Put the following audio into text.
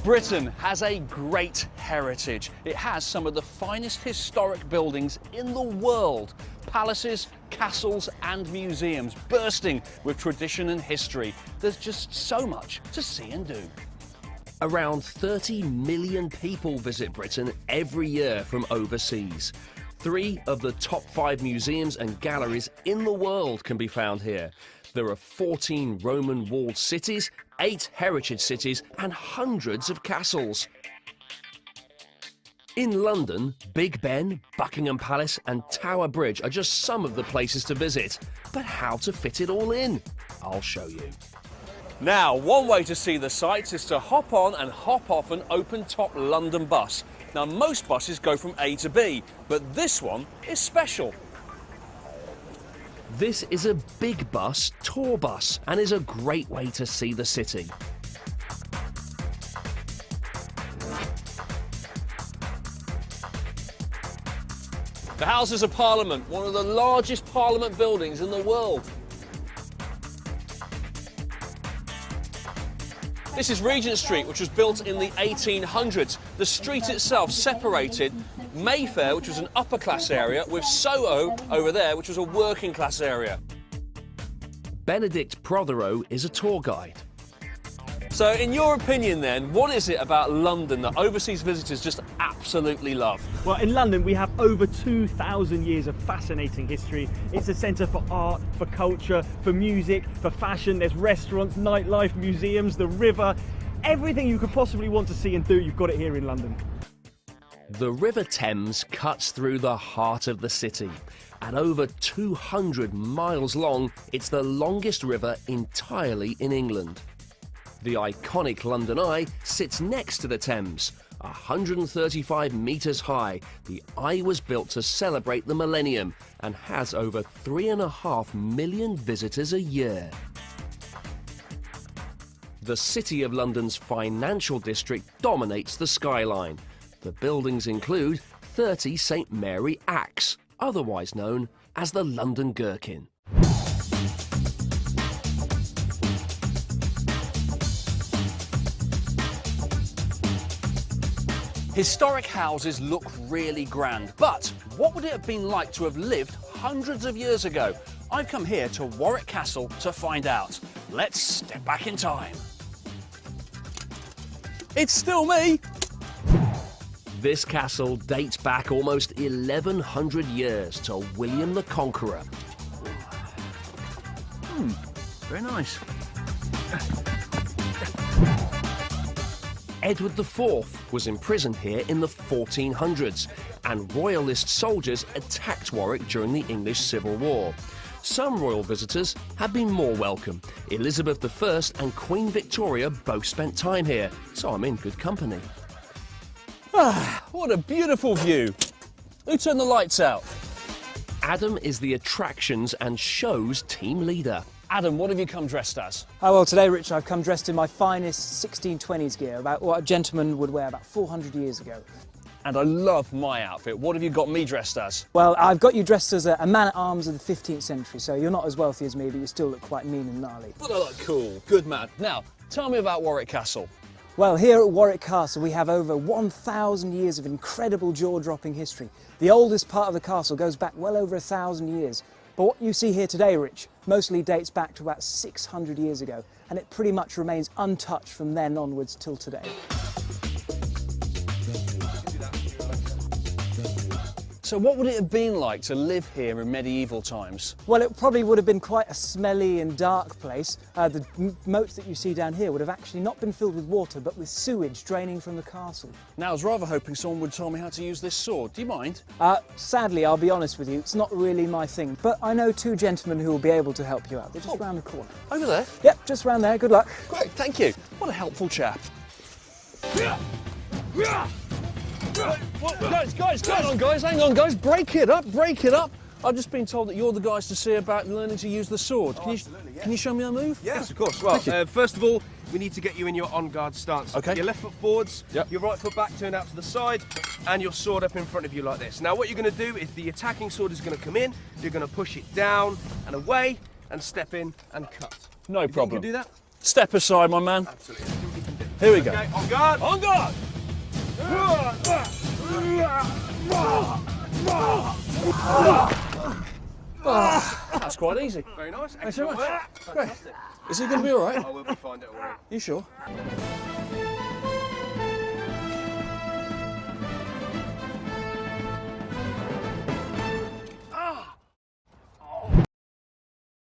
Britain has a great heritage. It has some of the finest historic buildings in the world. Palaces, castles and museums bursting with tradition and history. There's just so much to see and do. Around 30 million people visit Britain every year from overseas. 3 of the top 5 museums and galleries in the world can be found here. There are 14 Roman walled cities, 8 heritage cities and hundreds of castles. In London, Big Ben, Buckingham Palace and Tower Bridge are just some of the places to visit. But how to fit it all in? I'll show you. Now, one way to see the sights is to hop on and hop off an open-top London bus. Now, most buses go from A to B, but this one is special. This is a big bus, tour bus, and is a great way to see the city. The Houses of Parliament, one of the largest Parliament buildings in the world. This is Regent Street, which was built in the 1800s. The street itself separated Mayfair, which was an upper class area, with Soho over there, which was a working class area. Benedict Prothero is a tour guide. So in your opinion then, what is it about London that overseas visitors just absolutely love? Well, in London we have over 2,000 years of fascinating history. It's a centre for art, for culture, for music, for fashion. There's restaurants, nightlife, museums, the river. Everything you could possibly want to see and do, you've got it here in London. The River Thames cuts through the heart of the city. At over 200 miles long, it's the longest river entirely in England. The iconic London Eye sits next to the Thames. 135 metres high, the Eye was built to celebrate the millennium and has over 3.5 million visitors a year. The City of London's financial district dominates the skyline. The buildings include 30 St Mary Axe, otherwise known as the London Gherkin. Historic houses look really grand, but what would it have been like to have lived hundreds of years ago? I've come here to Warwick Castle to find out. Let's step back in time. It's still me! This castle dates back almost 1,100 years to William the Conqueror. Very nice. Edward IV was imprisoned here in the 1400s, and royalist soldiers attacked Warwick during the English Civil War. Some royal visitors have been more welcome. Elizabeth I and Queen Victoria both spent time here, so I'm in good company. Ah, what a beautiful view. Who turned the lights out? Adam is the attractions and shows team leader. Adam, what have you come dressed as? Oh, well, today, Rich, I've come dressed in my finest 1620s gear, about what a gentleman would wear about 400 years ago. And I love my outfit. What have you got me dressed as? Well, I've got you dressed as a man-at-arms of the 15th century, so you're not as wealthy as me, but you still look quite mean and gnarly. But I look cool. Good man. Now, tell me about Warwick Castle. Well, here at Warwick Castle we have over 1,000 years of incredible jaw-dropping history. The oldest part of the castle goes back well over 1,000 years. But what you see here today, Rich, mostly dates back to about 600 years ago, and it pretty much remains untouched from then onwards till today. So what would it have been like to live here in medieval times? Well, it probably would have been quite a smelly and dark place. The moats that you see down here would have actually not been filled with water, but with sewage draining from the castle. Now, I was rather hoping someone would tell me how to use this sword. Do you mind? Sadly, I'll be honest with you, it's not really my thing. But I know 2 gentlemen who will be able to help you out. They're just round the corner. Over there? Yep, just round there. Good luck. Great, thank you. What a helpful chap. Hang on, guys, break it up. I've just been told that you're the guys to see about learning to use the sword. Can you show me a move? Yes, of course. Well, first of all, we need to get you in your on-guard stance. Okay. Your left foot forwards, Yep. your right foot back turned out to the side, and your sword up in front of you like this. Now, what you're going to do is the attacking sword is going to come in, you're going to push it down and away, and step in and cut. No problem. You can do that? Step aside, my man. Absolutely. I think you can do. Here we go. Okay, on guard. On guard! That's quite easy. Very nice. Thanks very Excellent much. work. Great. Fantastic. Is he going to be all right? I will be fine, don't worry. You sure?